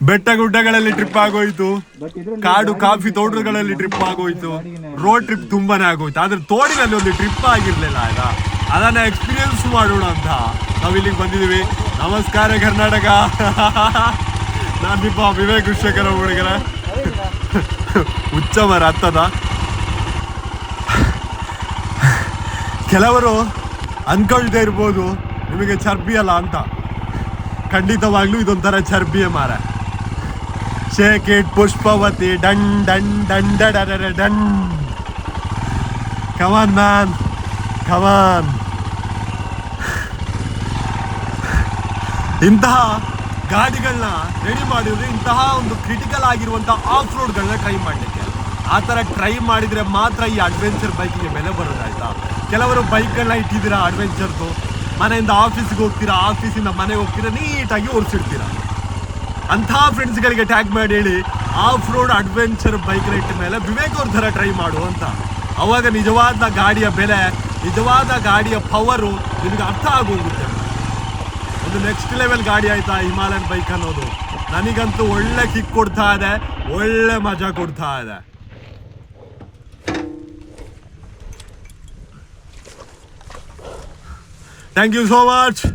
ಬೆಟ್ಟ ಗುಡ್ಡಗಳಲ್ಲಿ ಟ್ರಿಪ್ ಆಗೋಯ್ತು, ಕಾಡು ಕಾಫಿ ತೋಟಗಳಲ್ಲಿ ಟ್ರಿಪ್ ಆಗೋಯ್ತು, ರೋಡ್ ಟ್ರಿಪ್ ತುಂಬಾನೇ ಆಗೋಯ್ತು. ಆದ್ರೆ ತೋಡಿನಲ್ಲಿ ಒಂದು ಟ್ರಿಪ್ ಆಗಿರ್ಲಿಲ್ಲ. ಆಗ ಅದನ್ನ ಎಕ್ಸ್ಪೀರಿಯನ್ಸ್ ಮಾಡೋಣ ಅಂತ ನಾವ್ ಇಲ್ಲಿಗೆ ಬಂದಿದೀವಿ. ನಮಸ್ಕಾರ ಕರ್ನಾಟಕ. ನಾನ್ ನಿಮ್ಮ ವಿವೇಕ್ ವಿಶ್ವಕರ ಹುಡುಗರ ಹುಚ್ಚ ಮರ ಹತ್ತದ. ಕೆಲವರು ಅನ್ಕೊಳ್ತಾ ಇರ್ಬೋದು ನಿಮಗೆ ಚರ್ಬಿ ಅಲ್ಲ ಅಂತ. ಖಂಡಿತವಾಗ್ಲೂ ಇದೊಂಥರ ಚರ್ಬಿಯ ಮಾರ. Shake it Pushpavati done done done done done. Come on man, come on. ಇಂತಹ ಗಾಡಿಗಳನ್ನ ರೆಡಿ ಮಾಡಿದ್ರೆ ಇಂತಹ ಒಂದು ಕ್ರಿಟಿಕಲ್ ಆಗಿರುವಂತಹ ಆಫ್ ರೋಡ್ಗಳನ್ನ ಟ್ರೈ ಮಾಡಲಿಕ್ಕೆ. ಆ ಥರ ಟ್ರೈ ಮಾಡಿದರೆ ಮಾತ್ರ ಈ ಅಡ್ವೆಂಚರ್ ಬೈಕಿಗೆ ಬೆಲೆ ಬರೋದಾಯ್ತಾ. ಕೆಲವರು ಬೈಕ್ಗಳನ್ನ ಇಟ್ಟಿದ್ದೀರಾ ಅಡ್ವೆಂಚರ್ದು, ಮನೆಯಿಂದ ಆಫೀಸ್ಗೆ ಹೋಗ್ತೀರಾ, ಆಫೀಸಿಂದ ಮನೆಗೆ ಹೋಗ್ತೀರಾ, ನೀಟಾಗಿ ಓಡಿಸಿಡ್ತೀರಾ. ಅಂಥ ಫ್ರೆಂಡ್ಸ್ಗಳಿಗೆ ಟ್ಯಾಗ್ ಮಾಡಿ ಹೇಳಿ ಆಫ್ ರೋಡ್ ಅಡ್ವೆಂಚರ್ ಬೈಕ್ ಇಟ್ಟ ಮೇಲೆ ವಿವೇಕ್ ಅವ್ರ ಥರ ಟ್ರೈ ಮಾಡು ಅಂತ. ಅವಾಗ ನಿಜವಾದ ಗಾಡಿಯ ಬೆಲೆ, ನಿಜವಾದ ಗಾಡಿಯ ಪವರು ನಿಮಗೆ ಅರ್ಥ ಆಗೋಗುತ್ತೆ. ಒಂದು ನೆಕ್ಸ್ಟ್ ಲೆವೆಲ್ ಗಾಡಿ ಆಯ್ತಾ ಹಿಮಾಲಯನ್ ಬೈಕ್ ಅನ್ನೋದು. ನನಗಂತೂ ಒಳ್ಳೆ ಕಿಕ್ ಕೊಡ್ತಾ ಇದೆ, ಒಳ್ಳೆ ಮಜಾ ಕೊಡ್ತಾ ಇದೆ. Thank you so much.